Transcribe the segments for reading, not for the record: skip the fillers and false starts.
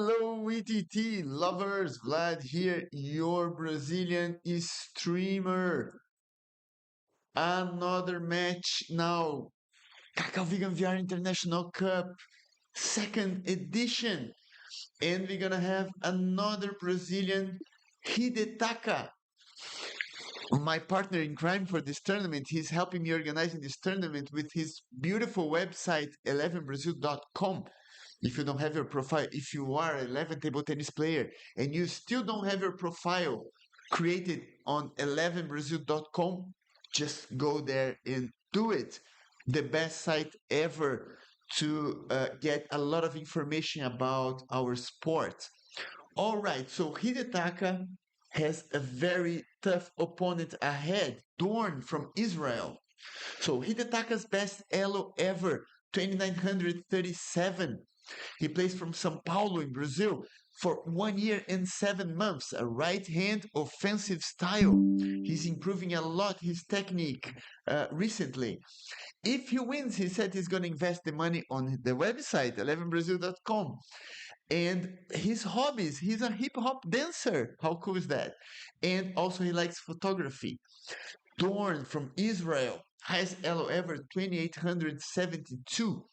Hello, ETT lovers. Vlad here, your Brazilian streamer. Another match now. Cacau Vegan VR International Cup, second edition. And we're gonna have another Brazilian, Hidetaka. My partner in crime for this tournament. He's helping me organizing this tournament with his beautiful website, 11brazil.com. If you don't have your profile, if you are an 11 table tennis player and you still don't have your profile created on 11brazil.com, just go there and do it. The best site ever to get a lot of information about our sport. All right, so Hidetaka has a very tough opponent ahead, Dorrn from Israel. So Hidetaka's best elo ever, 2937. He plays from São Paulo in Brazil for 1 year and 7 months, a right hand offensive style. He's improving a lot his technique recently. If he wins, he said he's going to invest the money on the website, 11brazil.com. And his hobbies, he's a hip hop dancer. How cool is that? And also, he likes photography. Dorrn from Israel, highest elo ever, 2872.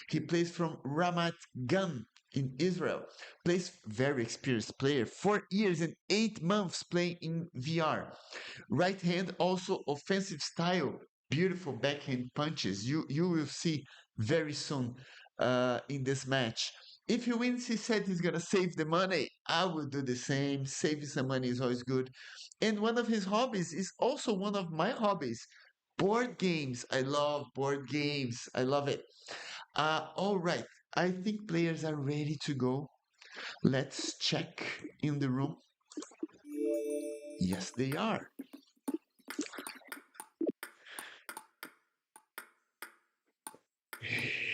He plays from Ramat Gan in Israel. Plays very experienced player, 4 years and 8 months playing in VR. Right hand also offensive style, beautiful backhand punches. You will see very soon in this match. If he wins, he said he's gonna save the money. I will do the same. Saving some money is always good. And one of his hobbies is also one of my hobbies. Board games. I love board games. I love it. All right. I think players are ready to go. Let's check in the room. Yes, they are.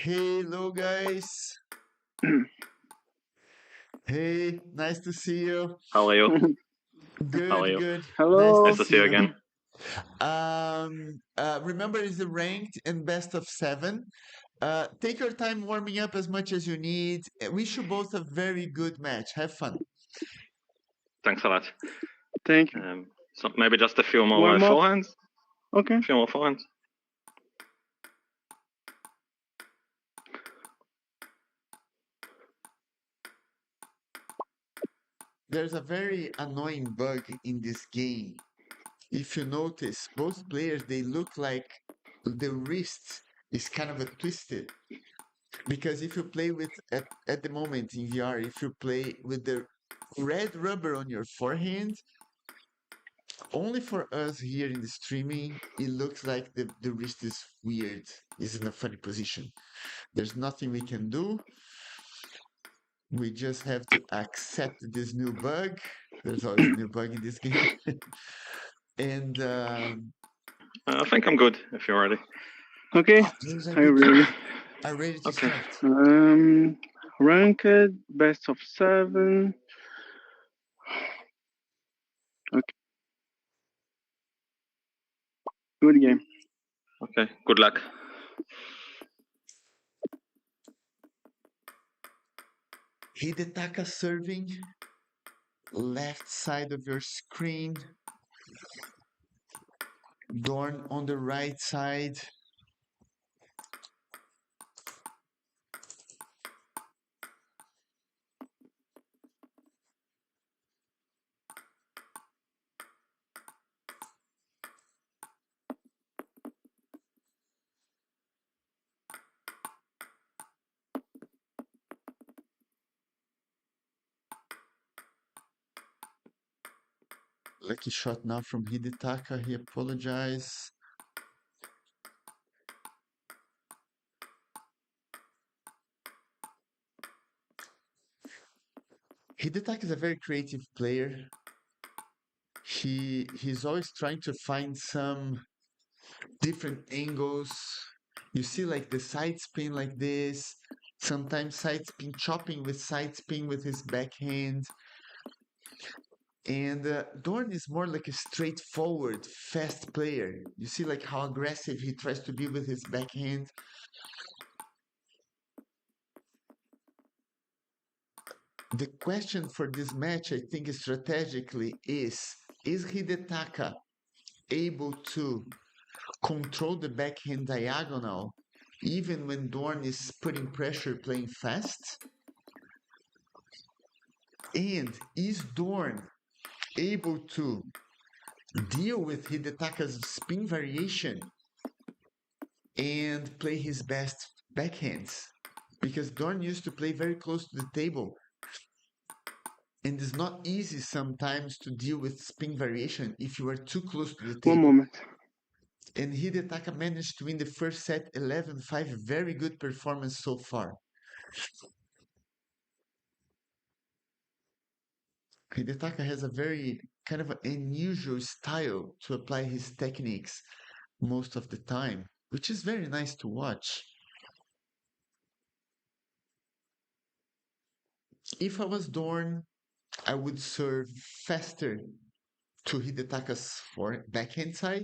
Hello, guys. Hey, nice to see you. How are you? Good, How are you? good. Hello. Nice to see you again. Remember, it's a ranked and best of 7. Take your time warming up as much as you need. Wish you both a very good match. Have fun. Thanks a lot. Thank you. So maybe just a few more Warm up. forehands. Okay. A few more forehands. There's a very annoying bug in this game. If you notice, both players, they look like the wrist is kind of a twisted. Because if you play with, at the moment in VR, if you play with the red rubber on your forehand, only for us here in the streaming, it looks like the wrist is weird, is in a funny position. There's nothing we can do. We just have to accept this new bug. There's always a new bug in this game. And I think I'm good if you're ready. Okay. Are you ready? I'm ready to Okay. start. Ranked, best of 7. Okay. Good game. Okay. Good luck. Hidetaka serving, left side of your screen. Dorrn on the right side. Lucky shot now from Hidetaka. He apologized. Hidetaka is a very creative player. He's always trying to find some different angles. You see like the side spin like this. Sometimes side spin chopping with side spin with his backhand. And Dorrn is more like a straightforward, fast player. You see like how aggressive he tries to be with his backhand. The question for this match, I think, strategically is Hidetaka able to control the backhand diagonal even when Dorrn is putting pressure playing fast? And is Dorrn able to deal with Hidetaka's spin variation and play his best backhands? Because Dorrn used to play very close to the table, and it's not easy sometimes to deal with spin variation if you are too close to the table. One moment. And Hidetaka managed to win the first set 11-5. Very good performance so far. Hidetaka has a very kind of an unusual style to apply his techniques most of the time, which is very nice to watch. If I was Dorrn, I would serve faster to Hidetaka's backhand side,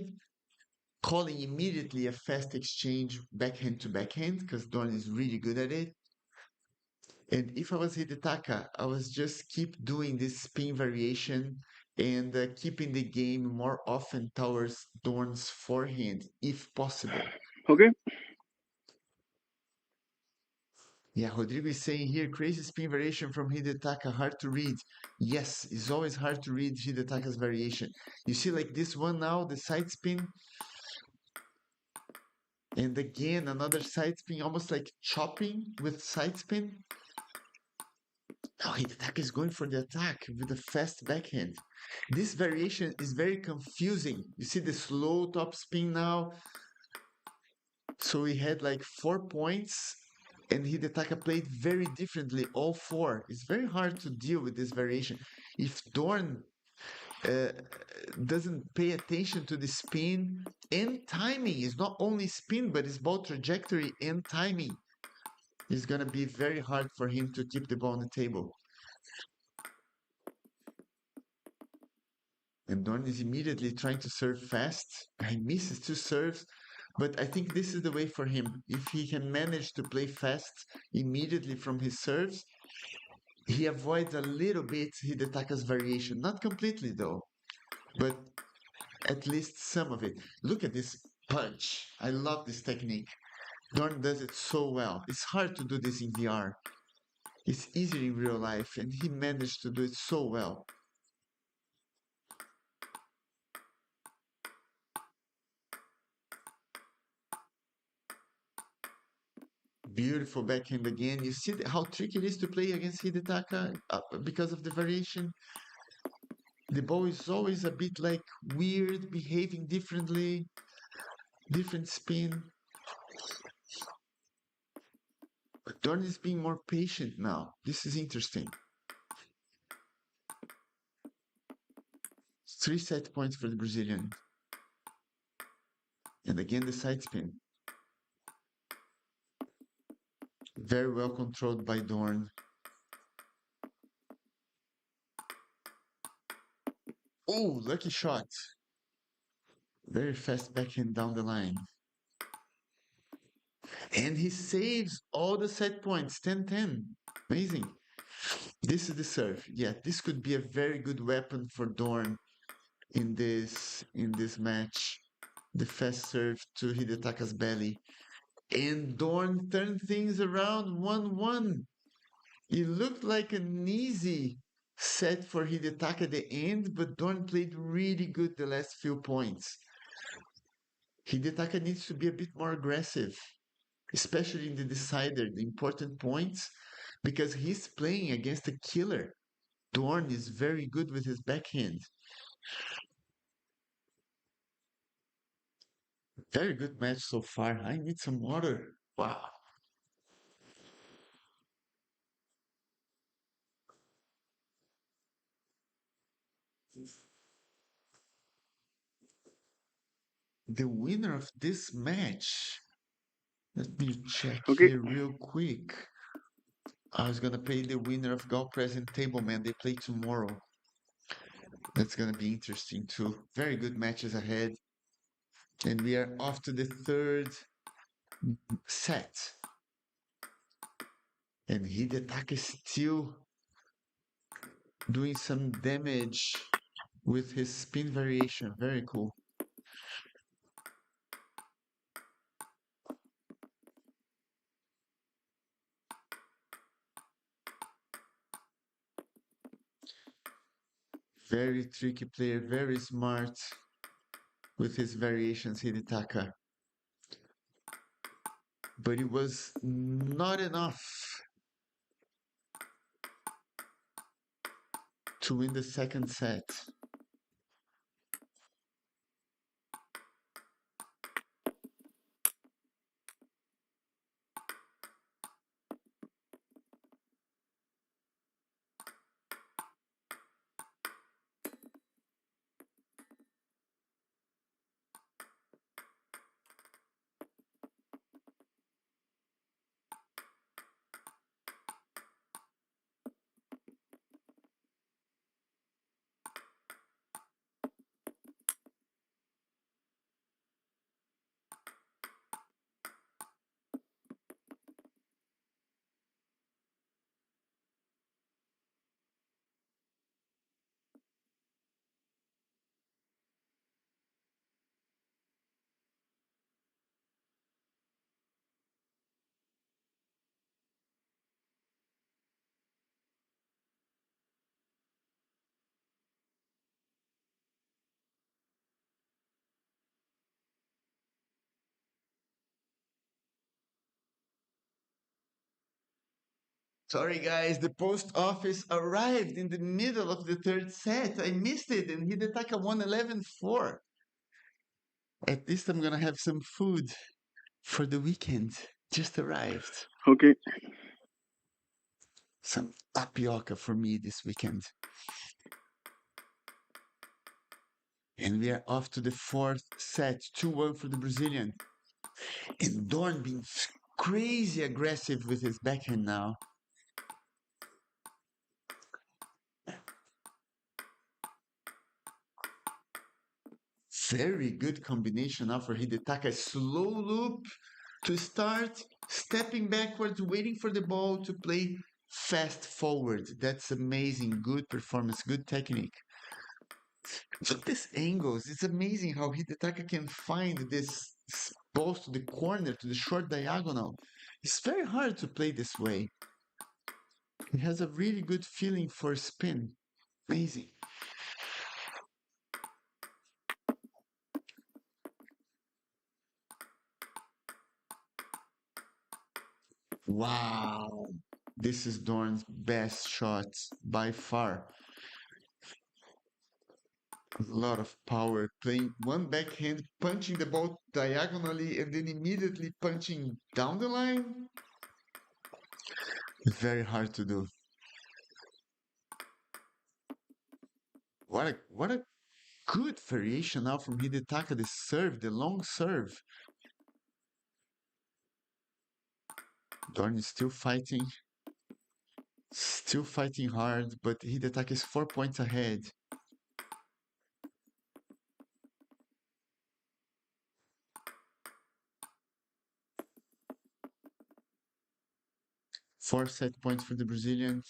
calling immediately a fast exchange backhand to backhand, because Dorrn is really good at it. And if I was Hidetaka, I was just keep doing this spin variation and keeping the game more often towards Dorn's forehand, if possible. Okay. Yeah, Rodrigo is saying here, crazy spin variation from Hidetaka, hard to read. Yes, it's always hard to read Hidetaka's variation. You see like this one now, the side spin. And again, another side spin, almost like chopping with side spin. Now Hidetaka is going for the attack with a fast backhand. This variation is very confusing. You see the slow top spin now. So we had like 4 points and Hidetaka played very differently, all 4. It's very hard to deal with this variation. If Dorrn doesn't pay attention to the spin and timing, it's not only spin, but it's ball trajectory and timing. It's going to be very hard for him to keep the ball on the table. And Dorrn is immediately trying to serve fast. He misses 2 serves, but I think this is the way for him. If he can manage to play fast immediately from his serves, he avoids a little bit Hidetaka's variation. Not completely though, but at least some of it. Look at this punch. I love this technique. Dorrn does it so well. It's hard to do this in VR. It's easier in real life, and he managed to do it so well. Beautiful backhand again. You see how tricky it is to play against Hidetaka because of the variation. The ball is always a bit like weird, behaving differently, different spin. But Dorrn is being more patient now. This is interesting. 3 set points for the Brazilian. And again the side spin. Very well controlled by Dorrn. Oh, lucky shot. Very fast backhand down the line. And he saves all the set points, 10-10. Amazing. This is the serve. Yeah, this could be a very good weapon for Dorrn in this match. The fast serve to Hidetaka's belly. And Dorrn turned things around 1-1. It looked like an easy set for Hidetaka at the end, but Dorrn played really good the last few points. Hidetaka needs to be a bit more aggressive, especially in the decider, the important points, because he's playing against a killer. Dorrn is very good with his backhand. Very good match so far. I need some water. Wow. The winner of this match, let me check here real quick. I was gonna play the winner of Golf Present Table, man. They play tomorrow. That's gonna be interesting too. Very good matches ahead. And we are off to the 3rd set. And Hidetaka is still doing some damage with his spin variation. Very cool. Very tricky player, very smart with his variations, Hidetaka. But it was not enough to win the second set. Sorry guys, the post office arrived in the middle of the third set. I missed it and Hidetaka won 11-4. At least I'm gonna have some food for the weekend. Just arrived. Okay. Some tapioca for me this weekend. And we are off to the fourth set, 2-1 for the Brazilian. And Dorrn being crazy aggressive with his backhand now. Very good combination now for Hidetaka. Slow loop to start, stepping backwards, waiting for the ball to play fast forward. That's amazing. Good performance, good technique. Look these angles. It's amazing how Hidetaka can find this balls to the corner, to the short diagonal. It's very hard to play this way. He has a really good feeling for spin. Amazing. Wow. This is Dorn's best shot by far. A lot of power, playing one backhand, punching the ball diagonally, and then immediately punching down the line. Very hard to do. What a good variation now from Hidetaka. The serve, the long serve. Dorrn is still fighting hard, but Hidetaka is 4 points ahead. Four set points for the Brazilian.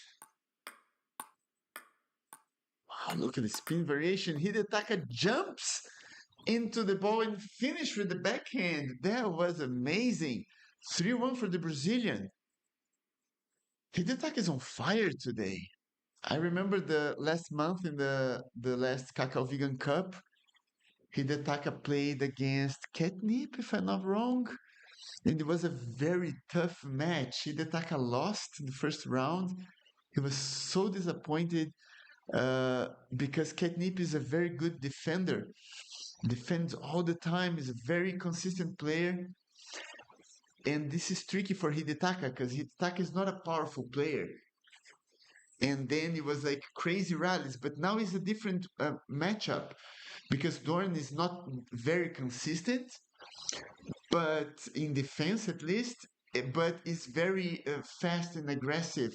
Wow, look at the spin variation. Hidetaka jumps into the ball and finish with the backhand. That was amazing. 3-1 for the Brazilian. Hidetaka is on fire today. I remember the last month in the last Cacau Vegan Cup, Hidetaka played against Catnip, if I'm not wrong. And it was a very tough match. Hidetaka lost in the first round. He was so disappointed because Catnip is a very good defender. Defends all the time, is a very consistent player. And this is tricky for Hidetaka because Hidetaka is not a powerful player. And then it was like crazy rallies, but now it's a different matchup because Dorrn is not very consistent, but in defense at least, but is very fast and aggressive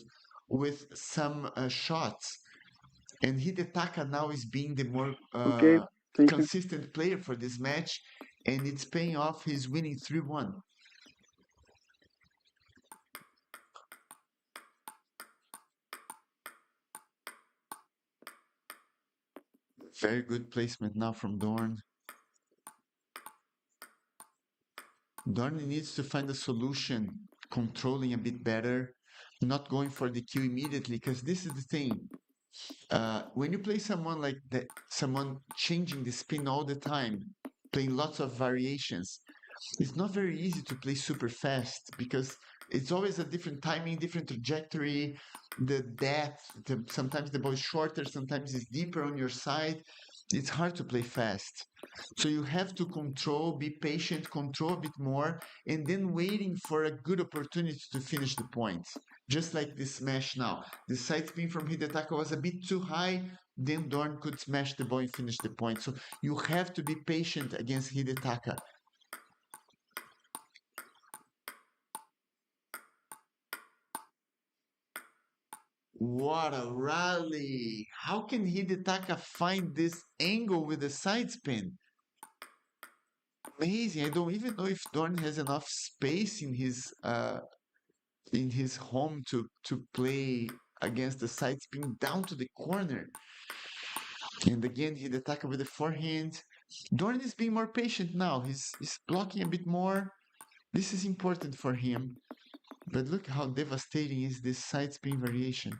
with some shots. And Hidetaka now is being the more Okay. Thank you. consistent player for this match, and it's paying off. He's winning 3-1. Very good placement now from Dorrn. Dorrn needs to find a solution, controlling a bit better, not going for the kill immediately, because this is the thing. When you play someone like that, someone changing the spin all the time, playing lots of variations, it's not very easy to play super fast because it's always a different timing, different trajectory, the depth, sometimes the ball is shorter, sometimes it's deeper on your side. It's hard to play fast. So you have to control, be patient, control a bit more, and then waiting for a good opportunity to finish the points. Just like this smash now. The side spin from Hidetaka was a bit too high, then Dorrn could smash the ball and finish the point. So you have to be patient against Hidetaka. What a rally! How can Hidetaka find this angle with the side spin? Amazing. I don't even know if Dorn has enough space in his home to play against the side spin down to the corner. And again, Hidetaka with the forehand. Dorn is being more patient now. He's blocking a bit more. This is important for him. But look how devastating is this side spin variation.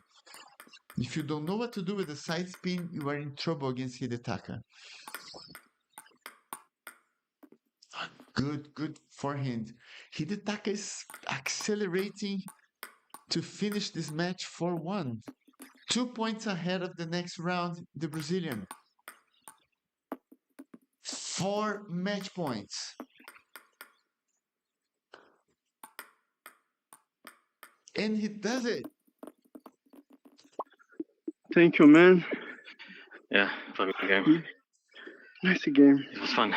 If you don't know what to do with the side spin, you are in trouble against Hidetaka. Good forehand. Hidetaka is accelerating to finish this match 4-1. 2 points ahead of the next round, the Brazilian. 4 match points. And he does it. Thank you, man. Yeah, very good game. Nice game. It was fun.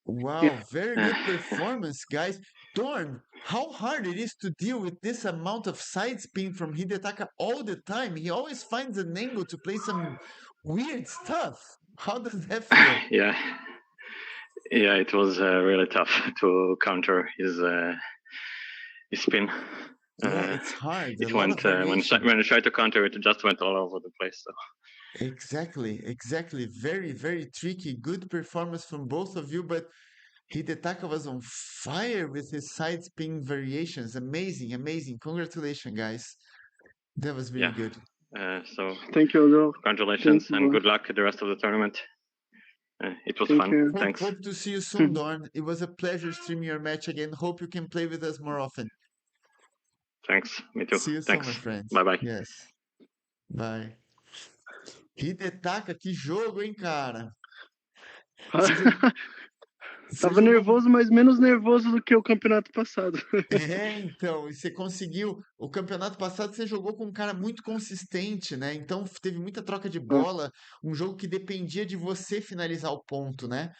Wow, Yeah. very good performance, guys. Dorn, how hard it is to deal with this amount of side spin from Hidetaka all the time. He always finds an angle to play some weird stuff. How does that feel? Yeah, it was really tough to counter his spin. Yeah, it's hard. It went when I tried to counter it, it just went all over the place. So. Exactly. Very, very tricky. Good performance from both of you, but Hidetaka was on fire with his side spin variations. Amazing. Congratulations, guys. That was really good. So thank you, Adolf. Congratulations and good luck at the rest of the tournament. It was fun. Thanks. Hope to see you soon, Dorn. It was a pleasure streaming your match again. Hope you can play with us more often. Thanks. Me too. See you Thanks. soon, my friends. Bye. Yes. Bye. Hidetaka, que jogo, hein, cara? Tava nervoso, mas menos nervoso do que o campeonato passado. Então, e você conseguiu. O campeonato passado você jogou com um cara muito consistente, né? Então teve muita troca de bola, um jogo que dependia de você finalizar o ponto, né?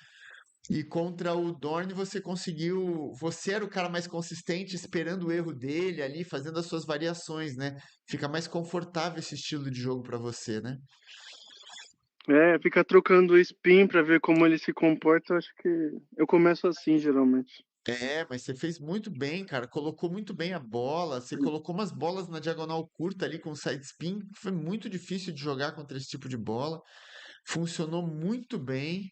E contra o Dorn você conseguiu. Você era o cara mais consistente, esperando o erro dele ali, fazendo as suas variações, né? Fica mais confortável esse estilo de jogo para você, né? Fica trocando o spin pra ver como ele se comporta. Eu acho que eu começo assim, geralmente. Mas você fez muito bem, cara. Colocou muito bem a bola. Você colocou umas bolas na diagonal curta ali com side spin. Foi muito difícil de jogar contra esse tipo de bola. Funcionou muito bem.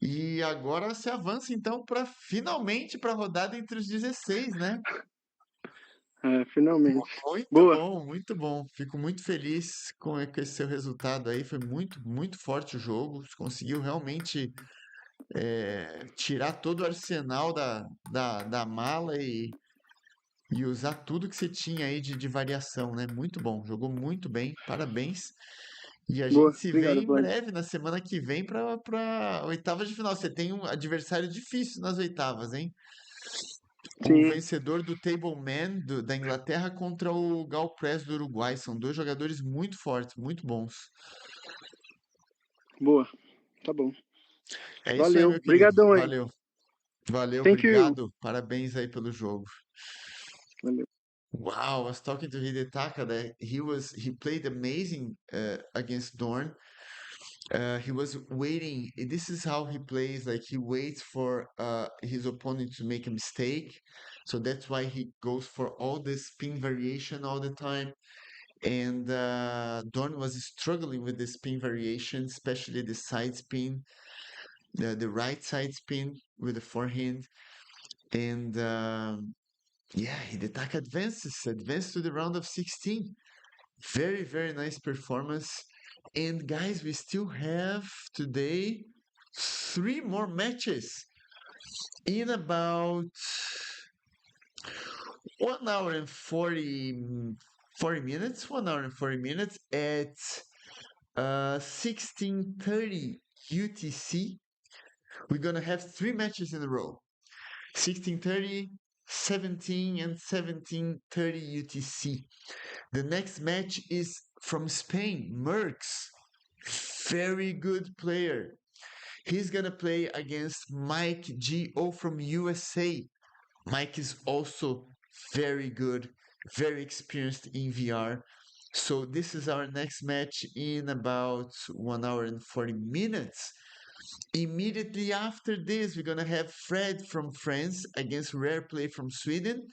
E agora você avança então para finalmente para a rodada entre os 16, né? Finalmente. Muito bom. Fico muito feliz com esse seu resultado aí. Foi muito forte o jogo. Você conseguiu realmente tirar todo o arsenal da mala e usar tudo que você tinha aí de variação, né? Muito bom. Jogou muito bem. Parabéns. E a gente se vê em breve, na semana que vem, para oitavas de final. Você tem um adversário difícil nas oitavas, hein? O vencedor do Table Man da Inglaterra contra o Gal Press do Uruguai. São 2 jogadores muito fortes, muito bons. Boa. Tá bom. É Valeu. isso aí, meu querido. Obrigadão aí. Valeu, Thank obrigado. You. Parabéns aí pelo jogo. Valeu. Wow, I was talking to Hidetaka that he played amazing against Dorn. He was waiting. This is how he plays. Like he waits for his opponent to make a mistake, so that's why he goes for all the spin variation all the time. And Dorn was struggling with the spin variation, especially the side spin, the right side spin with the forehand. And yeah, Hidetaka advanced to the round of 16. Very, very nice performance. And guys, we still have today 3 more matches in about 1 hour and 40 minutes, 1 hour and 40 minutes at 16:30 UTC. We're gonna have 3 matches in a row. 16:30, 17 and 17:30 UTC. The next match is from Spain, Merckx. Very good player. He's gonna play against Mike G.O. from USA. Mike is also very good, very experienced in VR. So this is our next match in about 1 hour and 40 minutes. Immediately after this, we're gonna have Fred from France against Rare Play from Sweden,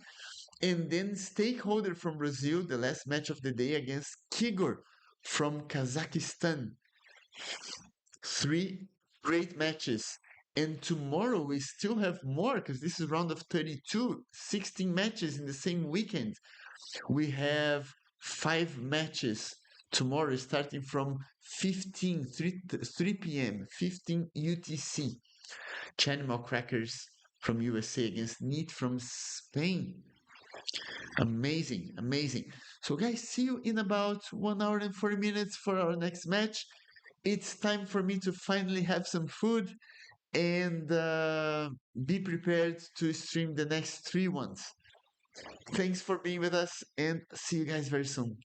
and then Stakeholder from Brazil, the last match of the day against Kigor from Kazakhstan. 3 great matches. And tomorrow we still have more because this is round of 32, 16 matches in the same weekend. We have 5 matches tomorrow starting from 3 p.m., 15 UTC. Chanimal Crackers from USA against Neat from Spain. Amazing, amazing. So guys, see you in about 1 hour and 40 minutes for our next match. It's time for me to finally have some food and be prepared to stream the next 3 ones. Thanks for being with us and see you guys very soon.